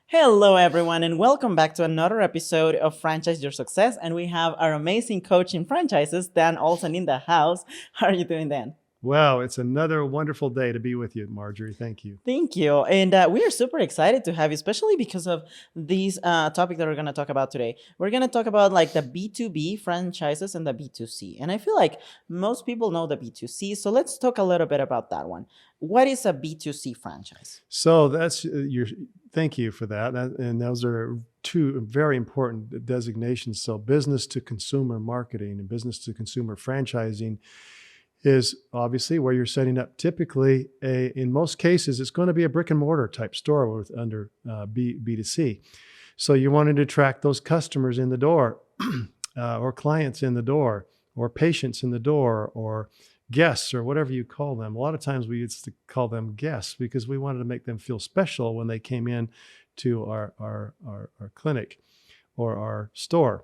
Hello, everyone, and welcome back to another episode of Franchise Your Success. And we have our amazing coach in franchises, Dan Olson, in the house. How are you doing, Dan? Wow, it's another wonderful day to be with you, Marjorie. Thank you. Thank you. And we are super excited to have you, especially because of these topic that we're going to talk about today. We're going to talk about like the B2B franchises and the B2C. And I feel like most people know the B2C. So let's talk a little bit about that one. What is a B2C franchise? So that's your. Thank you for that. And those are two very important designations. So business to consumer marketing and business to consumer franchising is obviously where you're setting up typically in most cases, it's going to be a brick and mortar type store under B2C. So you wanted to attract those customers in the door or clients in the door or patients in the door or guests or whatever you call them. A lot of times we used to call them guests because we wanted to make them feel special when they came in to our clinic or our store.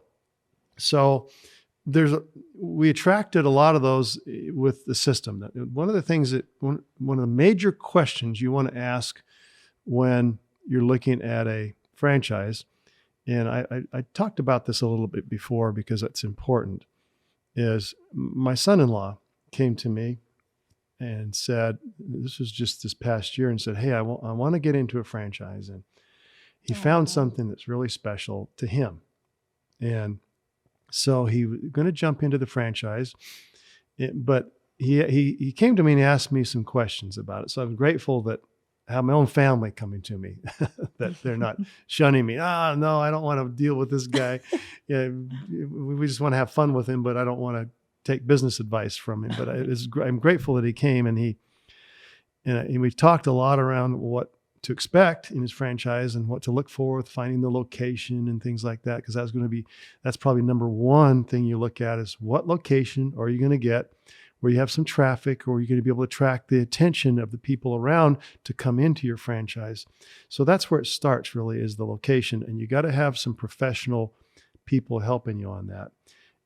So we attracted a lot of those with the system. One of the things that one of the major questions you want to ask when you're looking at a franchise, and I talked about this a little bit before because it's important, is my son-in-law came to me and said, this was just this past year, and said, hey, I want to get into a franchise. And he found something that's really special to him. And so he was going to jump into the franchise, but he came to me and he asked me some questions about it. So I'm grateful that I have my own family coming to me, that they're not shunning me. No, I don't want to deal with this guy. Yeah, we just want to have fun with him, but I don't want to take business advice from him. But I'm grateful that he came, and we've talked a lot around what to expect in his franchise and what to look for with finding the location and things like that. Because that's probably number one thing you look at is what location are you going to get where you have some traffic, or you're going to be able to attract the attention of the people around to come into your franchise. So that's where it starts, really, is the location. And you got to have some professional people helping you on that.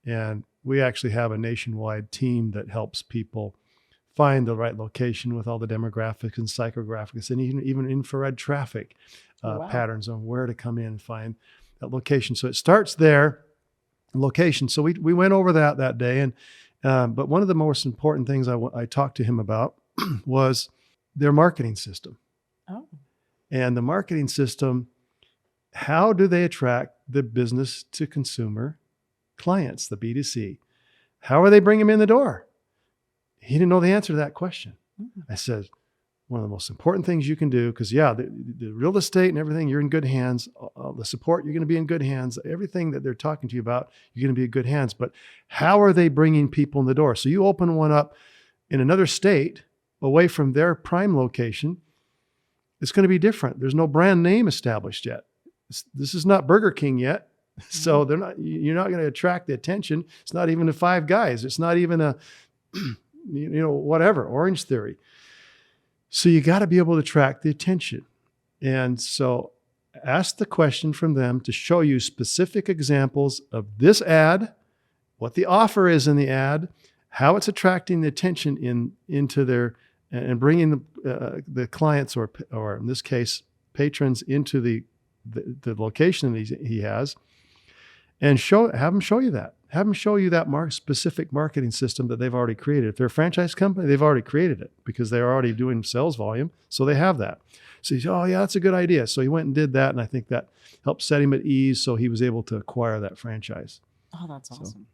And we actually have a nationwide team that helps people find the right location with all the demographics and psychographics and even infrared traffic patterns on where to come in and find that location. So it starts there, location. So we went over that day. And but one of the most important things I talked to him about was their marketing system. Oh. And the marketing system, how do they attract the business to consumer clients, the B2C? How are they bringing them in the door? He didn't know the answer to that question. Mm-hmm. I said, one of the most important things you can do, because the real estate and everything, you're in good hands. The support, you're going to be in good hands. Everything that they're talking to you about, you're going to be in good hands. But how are they bringing people in the door? So you open one up in another state away from their prime location, it's going to be different. There's no brand name established yet. This is not Burger King yet. So you're not going to attract the attention. It's not even the Five Guys. It's not even a, whatever, Orange Theory. So you got to be able to attract the attention. And so ask the question from them to show you specific examples of this ad, what the offer is in the ad, how it's attracting the attention into their, and bringing the clients or in this case, patrons into the location that he has, and have them show you that. Have them show you that specific marketing system that they've already created. If they're a franchise company, they've already created it because they're already doing sales volume. So they have that. So he said, oh yeah, that's a good idea. So he went and did that. And I think that helped set him at ease. So he was able to acquire that franchise. Oh, that's awesome.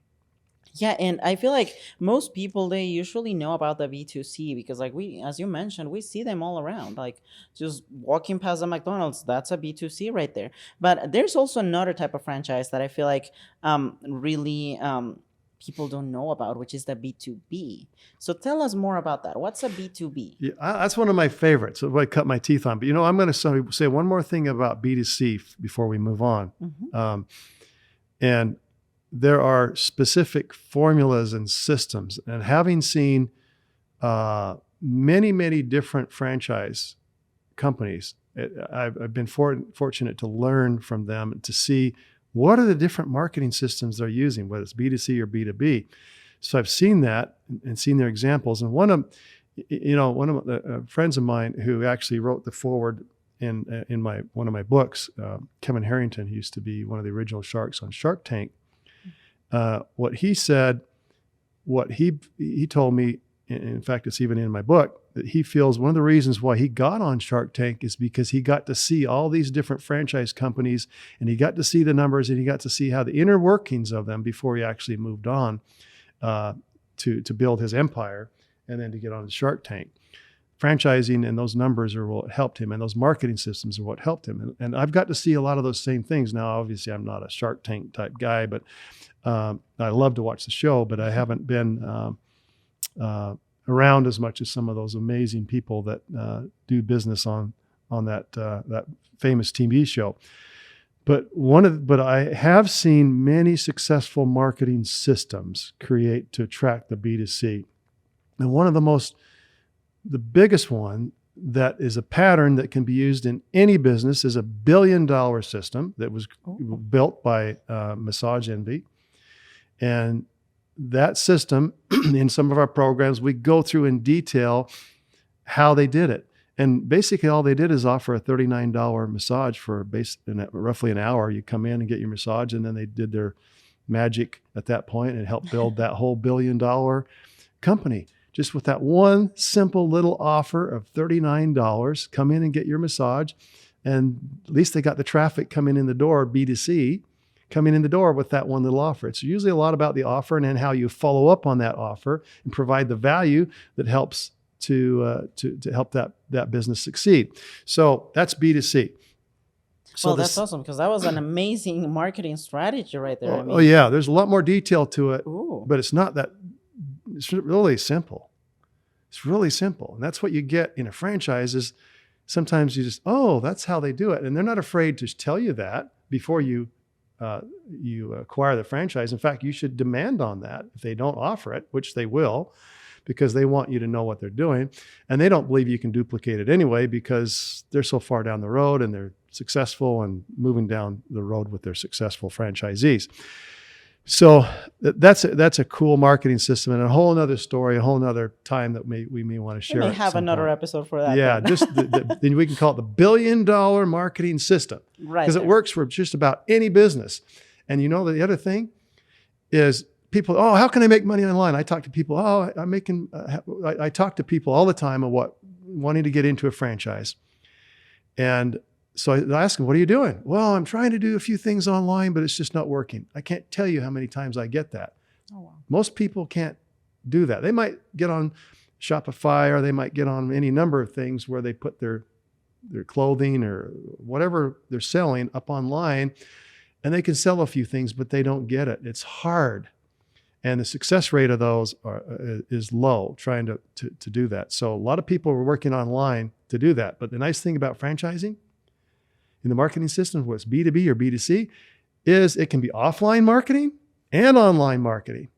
Yeah, and I feel like most people, they usually know about the B2C because, like, as you mentioned, we see them all around. Like, just walking past the McDonald's, that's a B2C right there. But there's also another type of franchise that I feel like really people don't know about, which is the B2B. So tell us more about that. What's a B2B? Yeah, that's one of my favorites. I cut my teeth on. But, I'm going to say one more thing about B2C before we move on. Mm-hmm. And there are specific formulas and systems. And having seen many, many different franchise companies, I've been fortunate to learn from them to see what are the different marketing systems they're using, whether it's B2C or B2B. So I've seen that and seen their examples. And one of the friends of mine who actually wrote the foreword in my one of my books, Kevin Harrington, who used to be one of the original sharks on Shark Tank. What he said, what he told me, in fact, it's even in my book, that he feels one of the reasons why he got on Shark Tank is because he got to see all these different franchise companies, and he got to see the numbers, and he got to see how the inner workings of them before he actually moved on to build his empire and then to get on the Shark Tank. Franchising and those numbers are what helped him, and those marketing systems are what helped him. And I've got to see a lot of those same things. Now, obviously, I'm not a Shark Tank type guy, but I love to watch the show, but I haven't been around as much as some of those amazing people that do business on that famous TV show. But I have seen many successful marketing systems create to attract the B2C. And one of the biggest one that is a pattern that can be used in any business is a $1 billion system that was built by Massage Envy. And that system, in some of our programs, we go through in detail how they did it. And basically all they did is offer a $39 massage for roughly an hour. You come in and get your massage, and then they did their magic at that point and helped build that whole $1 billion company. Just with that one simple little offer of $39, come in and get your massage. And at least they got the traffic coming in the door, B2C, coming in the door with that one little offer. It's usually a lot about the offer and then how you follow up on that offer and provide the value that helps to help that business succeed. So that's B2C. So well, that's awesome, because that was an amazing marketing strategy right there. Oh, yeah, there's a lot more detail to it, Ooh. but it's not that. It's really simple. It's really simple. And that's what you get in a franchise is sometimes you just, that's how they do it. And they're not afraid to tell you that before you acquire the franchise. In fact, you should demand on that if they don't offer it, which they will, because they want you to know what they're doing. And they don't believe you can duplicate it anyway because they're so far down the road and they're successful and moving down the road with their successful franchisees. So that's a cool marketing system, and a whole nother story, a whole nother time that we may want to share. We may have another episode for that. Yeah, then we can call it the $1 billion marketing system, right? Because it works for just about any business. And you know, the other thing is people, how can I make money online? I talk to people, I talk to people all the time of wanting to get into a franchise. And so I ask them, what are you doing? Well, I'm trying to do a few things online, but it's just not working. I can't tell you how many times I get that. Oh, wow. Most people can't do that. They might get on Shopify, or they might get on any number of things where they put their clothing or whatever they're selling up online, and they can sell a few things, but they don't get it. It's hard. And the success rate of those is low trying to do that. So a lot of people are working online to do that. But the nice thing about franchising in the marketing system, whether it's B2B or B2C, is it can be offline marketing and online marketing.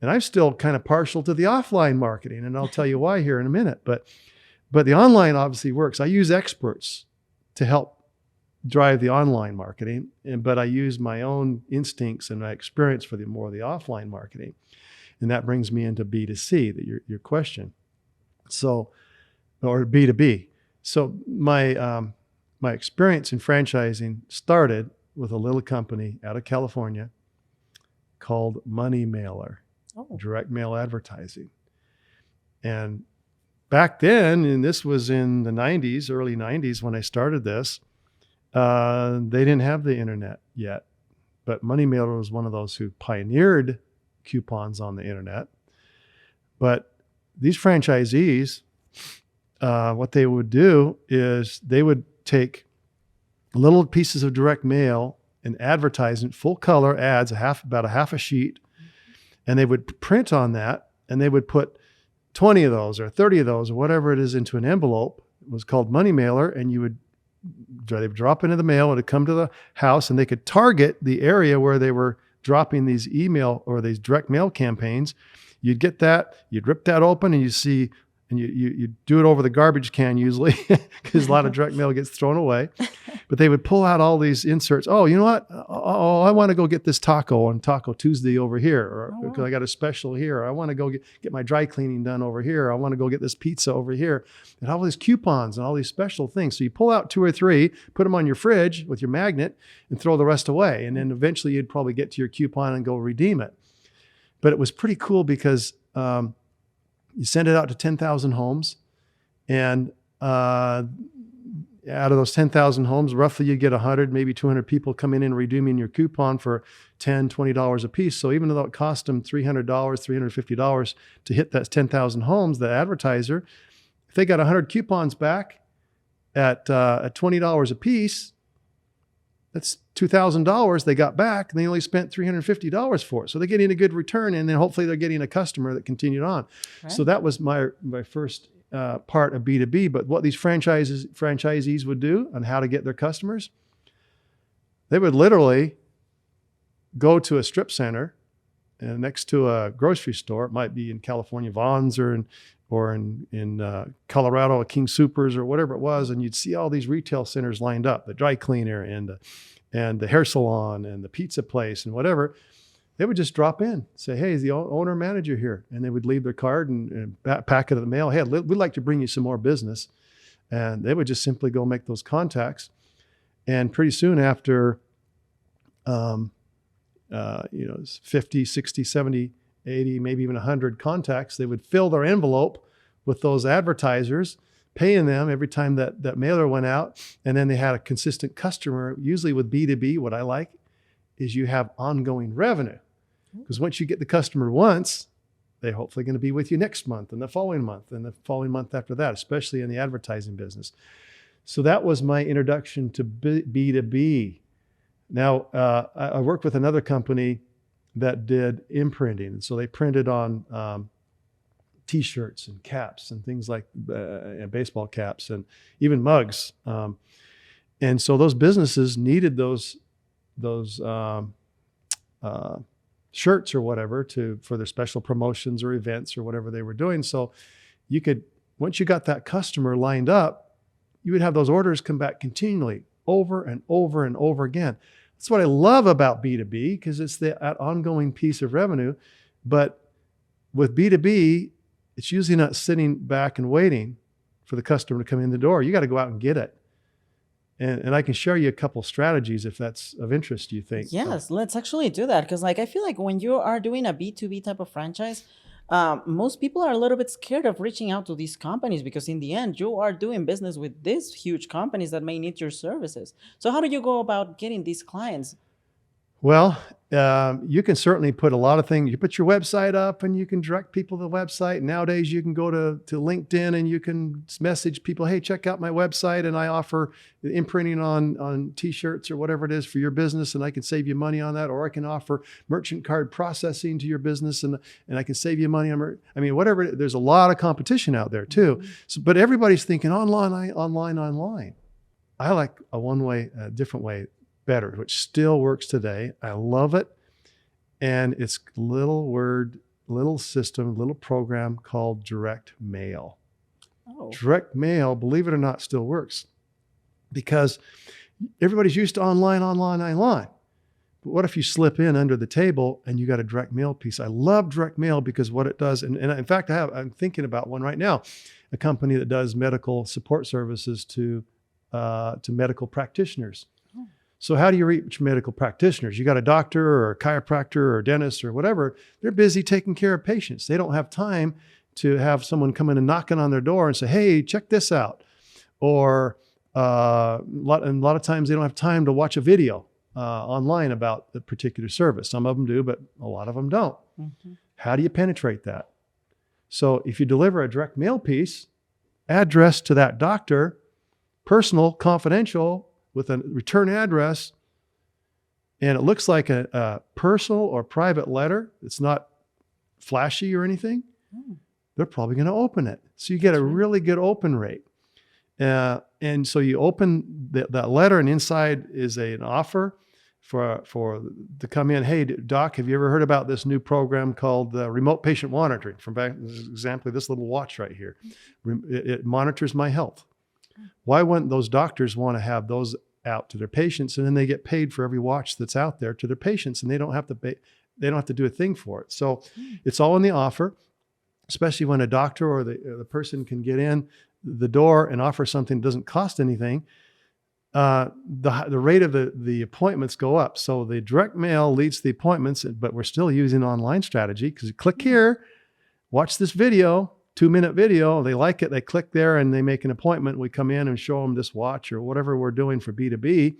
And I'm still kind of partial to the offline marketing, and I'll tell you why here in a minute. But the online obviously works. I use experts to help drive the online marketing, but I use my own instincts and my experience for more of the offline marketing. And that brings me into B2C, your question. So, or B2B. So my experience in franchising started with a little company out of California called Money Mailer, direct mail advertising. And back then, and this was in the 90s, early 90s when I started this, they didn't have the internet yet. But Money Mailer was one of those who pioneered coupons on the internet. But these franchisees, what they would do is they would take little pieces of direct mail and advertise in full color ads, about a half a sheet, and they would print on that, and they would put 20 of those or 30 of those or whatever it is into an envelope. It was called Money Mailer, and they would drop into the mail, and it'd come to the house, and they could target the area where they were dropping these email or these direct mail campaigns. You'd get that, you'd rip that open, and you and you do it over the garbage can usually because a lot of direct mail gets thrown away. But they would pull out all these inserts. Oh, you know what? Oh, I want to go get this taco on Taco Tuesday over here, or Oh, wow. because I got a special here. Or I want to go get my dry cleaning done over here. Or I want to go get this pizza over here. And all these coupons and all these special things. So you pull out 2 or 3, put them on your fridge with your magnet, and throw the rest away. And then eventually you'd probably get to your coupon and go redeem it. But it was pretty cool because you send it out to 10,000 homes, and out of those 10,000 homes, roughly you get 100, maybe 200 people coming in and redeeming your coupon for $10, $20 a piece. So even though it cost them $300, $350 to hit that 10,000 homes, the advertiser, if they got 100 coupons back at $20 a piece, that's $2,000 they got back, and they only spent $350 for it. So they're getting a good return, and then hopefully they're getting a customer that continued on. Right. So that was my first part of B2B. But what these franchisees would do and how to get their customers, they would literally go to a strip center and next to a grocery store. It might be in California, Vons, or in Colorado, a King Soopers or whatever it was, and you'd see all these retail centers lined up, the dry cleaner and the hair salon and the pizza place and whatever. They would just drop in, say, hey, is the owner manager here? And they would leave their card and pack it in the mail. Hey, we'd like to bring you some more business. And they would just simply go make those contacts. And pretty soon after, 50, 60, 70, 80, maybe even 100 contacts, they would fill their envelope with those advertisers, paying them every time that mailer went out. And then they had a consistent customer. Usually with B2B, what I like is you have ongoing revenue. Because once you get the customer once, they're hopefully going to be with you next month and the following month and the following month after that, especially in the advertising business. So that was my introduction to B2B. Now, I worked with another company that did imprinting. And so they printed on T-shirts and caps and things like and baseball caps and even mugs. And so those businesses needed those shirts or whatever for their special promotions or events or whatever they were doing. So you could, once you got that customer lined up, you would have those orders come back continually over and over and over again. That's what I love about B2B, because it's that ongoing piece of revenue. But with B2B, it's usually not sitting back and waiting for the customer to come in the door. You got to go out and get it. And I can share you a couple strategies if that's of interest, do you think? Yes, let's actually do that, because like I feel like when you are doing a B2B type of franchise, most people are a little bit scared of reaching out to these companies, because in the end you are doing business with these huge companies that may need your services. So how do you go about getting these clients? Well, you can certainly put a lot of things. You put your website up and you can direct people to the website. Nowadays, you can go to LinkedIn and you can message people, hey, check out my website and I offer imprinting on T-shirts or whatever it is for your business, and I can save you money on that. Or I can offer merchant card processing to your business and I can save you money on, whatever. There's a lot of competition out there too. So, but everybody's thinking online. I like a different way better, which still works today. I love it. And it's little system, little program called direct mail. Oh, Direct mail, believe it or not, still works because everybody's used to online. But what if you slip in under the table and you got a direct mail piece? I love direct mail because what it does, and in fact, I'm thinking about one right now, a company that does medical support services to medical practitioners. So how do you reach medical practitioners? You got a doctor or a chiropractor or a dentist or whatever. They're busy taking care of patients. They don't have time to have someone come in and knocking on their door and say, hey, check this out. Or a lot of times they don't have time to watch a video online about the particular service. Some of them do, but a lot of them don't. mm-hmm. How do you penetrate that? So if you deliver a direct mail piece, addressed to that doctor, personal, confidential, with a return address, and it looks like a personal or private letter, it's not flashy or anything, they're probably going to open it. So you get a really good open rate. And so you open that letter, and inside is an offer for to come in. Hey, doc, have you ever heard about this new program called remote patient monitoring? From back, example, this little watch right here, it monitors my health. Why wouldn't those doctors want to have those out to their patients, and then they get paid for every watch that's out there to their patients, and they don't have to pay, they don't have to do a thing for it. So it's all in the offer, especially when a doctor or the person can get in the door and offer something that doesn't cost anything. The rate of the appointments go up. So the direct mail leads to the appointments, but we're still using online strategy because you click here, watch this video, 2-minute video. They like it. They click there and they make an appointment. We come in and show them this watch or whatever we're doing for B2B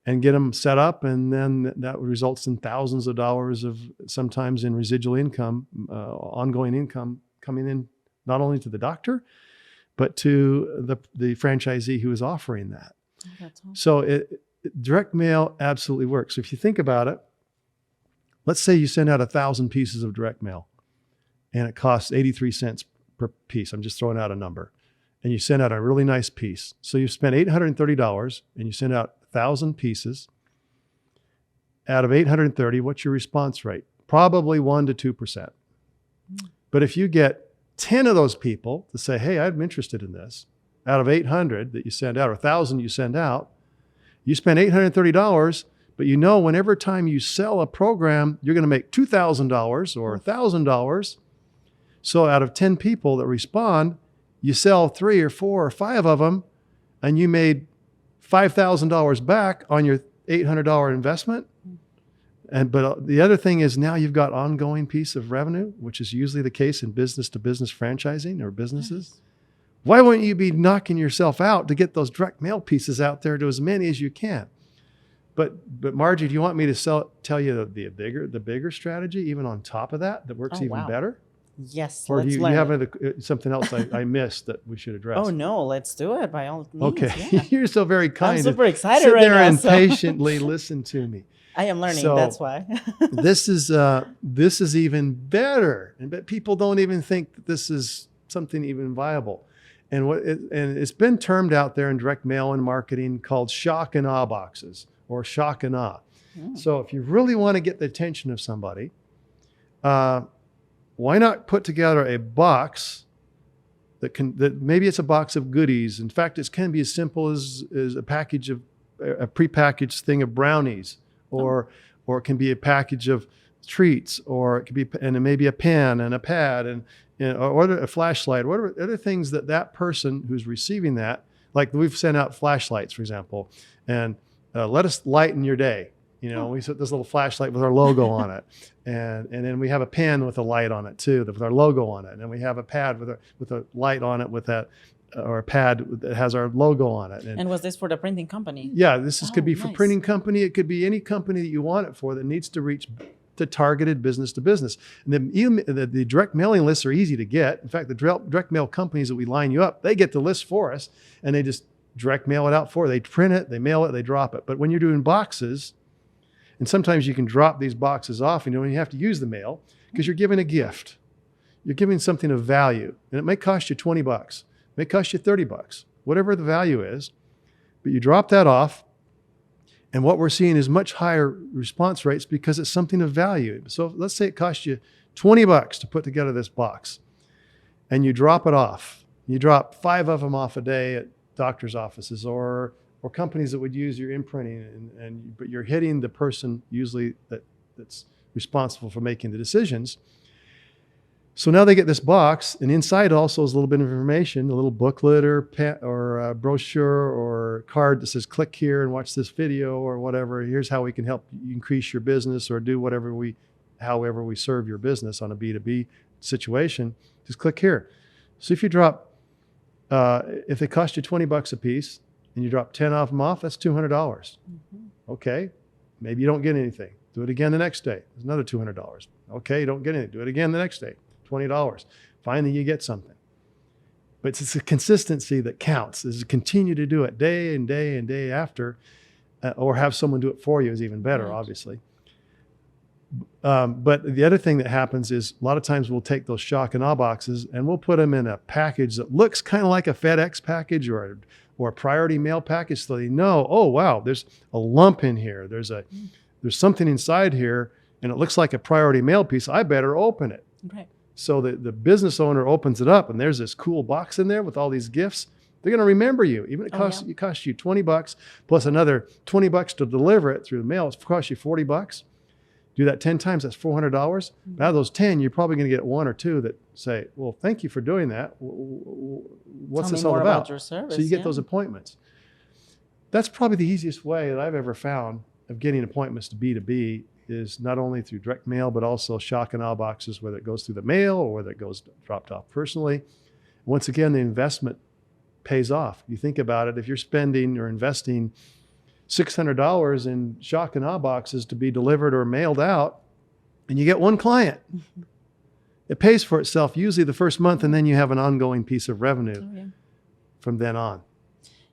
and get them set up. And then that results in thousands of dollars of sometimes in residual income, ongoing income coming in, not only to the doctor, but to the franchisee who is offering that. Oh, that's awesome. So direct mail absolutely works. So if you think about it, let's say you send out 1,000 pieces of direct mail and it costs 83 cents per piece. I'm just throwing out a number. And you send out a really nice piece. So you spent $830 and you send out 1,000 pieces. Out of 830, what's your response rate? Probably 1% to 2%. But if you get 10 of those people to say, hey, I'm interested in this, out of 800 that you send out, or 1,000 you send out, you spend $830, but you know whenever time you sell a program, you're going to make $2,000 or $1,000. So out of 10 people that respond, you sell 3 or 4 or 5 of them, and you made $5,000 back on your $800 investment. But the other thing is now you've got ongoing piece of revenue, which is usually the case in business to business franchising or businesses. Yes. Why wouldn't you be knocking yourself out to get those direct mail pieces out there to as many as you can? But Margie, do you want me to tell you the bigger strategy, even on top of that works even better? Yes. Or do you have something else I missed that we should address? Oh no, let's do it by all means. Okay, yeah. You're so very kind. I'm super excited sit right there now. And patiently listen to me. I am learning. So, that's why. this is even better, but people don't even think that this is something even viable. And it's been termed out there in direct mail and marketing called shock and awe boxes or shock and awe. So if you really want to get the attention of somebody, why not put together a box that maybe it's a box of goodies. In fact, it can be as simple as a package of a prepackaged thing of brownies, or it can be a package of treats, or it could be, and it may be a pen and a pad and or a flashlight, whatever other things that person who's receiving that, like we've sent out flashlights, for example, and let us lighten your day. You know, we set this little flashlight with our logo on it, and then we have a pen with a light on it too, with our logo on it, and then we have a pad with a light on it with that, or a pad that has our logo on it. And was this for the printing company? Yeah, could be for nice. printing company. It could be any company that you want it for that needs to reach the targeted business to business. And then even the direct mailing lists are easy to get. In fact, the direct mail companies that we line you up, they get the list for us, and they just direct mail it out for you. They print it, they mail it, they drop it. But when you're doing boxes, and sometimes you can drop these boxes off and you don't even have to use the mail because you're giving a gift. You're giving something of value. And it may cost you $20. It may cost you $30, whatever the value is. But you drop that off, and what we're seeing is much higher response rates because it's something of value. So let's say it costs you $20 to put together this box, and you drop it off. You drop 5 of them off a day at doctor's offices or companies that would use your imprinting, but you're hitting the person usually that's responsible for making the decisions. So now they get this box, and inside also is a little bit of information, a little booklet or a brochure or card that says click here and watch this video or whatever. Here's how we can help you increase your business or do however we serve your business on a B2B situation. Just click here. So if you drop, if it cost you $20 a piece, and you drop 10 of them off, that's $200. Okay, maybe you don't get anything. Do it again the next day. There's another $200. Okay, you don't get anything. Do it again the next day, $20. Finally, you get something. But it's a consistency that counts. Is to continue to do it day and day and day after, or have someone do it for you is even better, obviously. But the other thing that happens is a lot of times we'll take those shock and awe boxes and we'll put them in a package that looks kind of like a FedEx package or or a priority mail package, so they know, oh wow, there's a lump in here. There's something inside here, and it looks like a priority mail piece. I better open it. Right. So the business owner opens it up, and there's this cool box in there with all these gifts. They're going to remember you. Even it costs you $20 plus another $20 to deliver it through the mail. It costs you $40. Do that 10 times, that's $400. Mm-hmm. Out of those 10, you're probably going to get one or two that say, well, thank you for doing that. What's this all about? Your service, so you get those appointments. That's probably the easiest way that I've ever found of getting appointments to B2B is not only through direct mail, but also shock and awe boxes, whether it goes through the mail or whether it goes dropped off personally. Once again, the investment pays off. You think about it, if you're spending or investing $600 in shock and awe boxes to be delivered or mailed out, and you get one client, it pays for itself usually the first month, and then you have an ongoing piece of revenue from then on.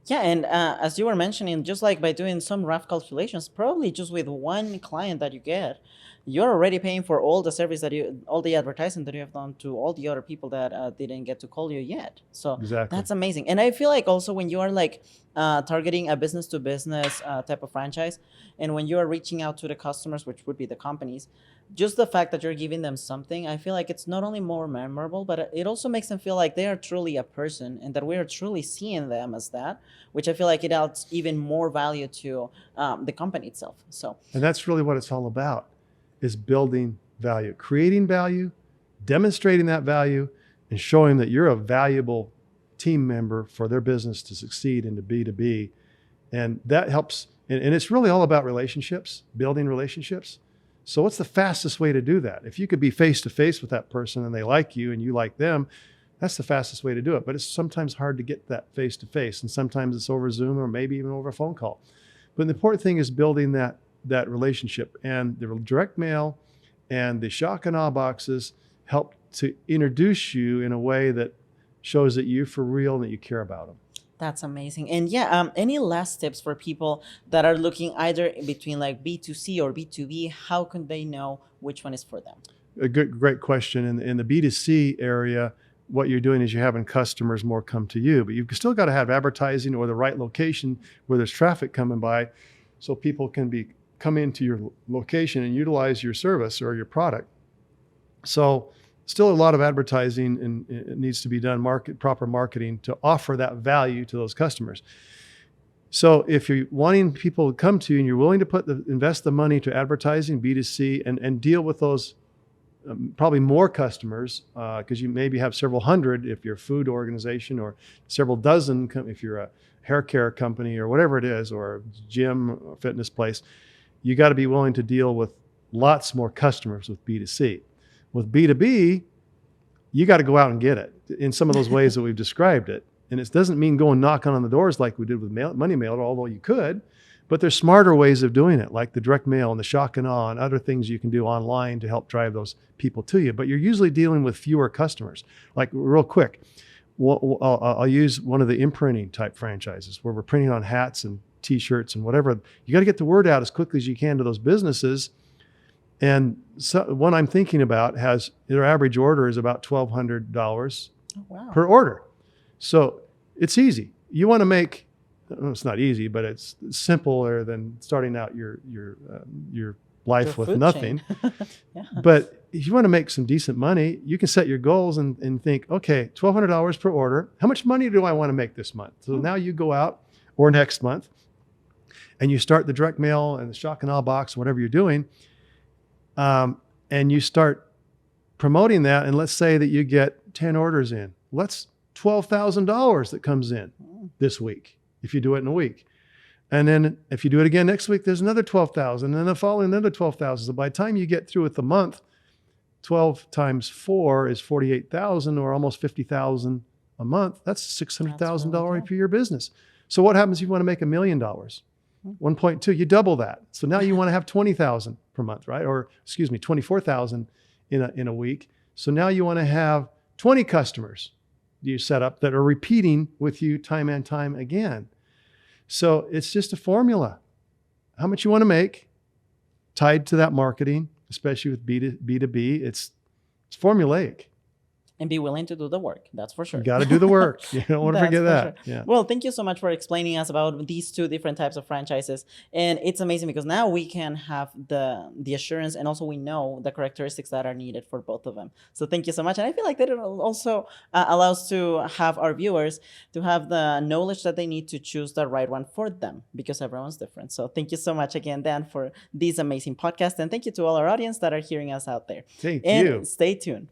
Yeah, and as you were mentioning, just like by doing some rough calculations, probably just with one client that you get, you're already paying for all the service all the advertising that you have done to all the other people that didn't get to call you yet. So that's amazing. And I feel like also when you are like targeting a business to business type of franchise, and when you are reaching out to the customers, which would be the companies, just the fact that you're giving them something, I feel like it's not only more memorable, but it also makes them feel like they are truly a person and that we are truly seeing them as that, which I feel like it adds even more value to the company itself. And that's really what it's all about, is building value, creating value, demonstrating that value, and showing that you're a valuable team member for their business to succeed into B2B. And that helps. And it's really all about relationships, building relationships. So what's the fastest way to do that? If you could be face-to-face with that person and they like you and you like them, that's the fastest way to do it. But it's sometimes hard to get that face-to-face. And sometimes it's over Zoom or maybe even over a phone call. But the important thing is building that relationship. And the direct mail and the shock and awe boxes help to introduce you in a way that shows that you're for real and that you care about them. That's amazing. And any last tips for people that are looking either between like B2C or B2B? How can they know which one is for them? A great question. In the B2C area, what you're doing is you're having customers more come to you, but you've still got to have advertising or the right location where there's traffic coming by, so people can come into your location and utilize your service or your product. So still a lot of advertising, and it needs to be done, proper marketing to offer that value to those customers. So if you're wanting people to come to you and you're willing to invest the money to advertising, B2C, and deal with those probably more customers, because you maybe have several hundred if you're a food organization, or several dozen if you're a hair care company or whatever it is, or a gym or fitness place, you got to be willing to deal with lots more customers with B2C. With B2B, you got to go out and get it in some of those ways that we've described it. And it doesn't mean go and knock on the doors like we did with money mail, although you could, but there's smarter ways of doing it, like the direct mail and the shock and awe and other things you can do online to help drive those people to you. But you're usually dealing with fewer customers. Like real quick, I'll use one of the imprinting type franchises where we're printing on hats and t-shirts and whatever. You got to get the word out as quickly as you can to those businesses. And one I'm thinking about has their average order is about $1,200 per order. So it's easy. You want to make, it's not easy, but it's simpler than starting out your life with nothing. But if you want to make some decent money, you can set your goals and think, okay, $1,200 per order. How much money do I want to make this month? So now you go out, or next month, and you start the direct mail and the shock and awe box, whatever you're doing. And you start promoting that, and let's say that you get 10 orders in. That's $12,000 that comes in this week if you do it in a week. And then if you do it again next week, there's another 12,000, and then the following another 12,000. So by the time you get through with the month, 12 times 4 is 48,000, or almost 50,000 a month. That's $600,000 for your business. So what happens if you want to make $1 million? 1.2, you double that. So now you want to have 20,000 per month, right? Or 24,000 in a week. So now you want to have 20 customers you set up that are repeating with you time and time again. So it's just a formula. How much you want to make tied to that marketing, especially with B2B, it's formulaic. and be willing to do the work. That's for You sure. got to do the work. You don't want to That's forget for sure. that. Yeah. Well, thank you so much for explaining us about these two different types of franchises. And it's amazing because now we can have the assurance, and also we know the characteristics that are needed for both of them. So thank you so much. And I feel like that it also allows to have our viewers to have the knowledge that they need to choose the right one for them, because everyone's different. So thank you so much again, Dan, for this amazing podcast. And thank you to all our audience that are hearing us out there. Thank And you. stay tuned.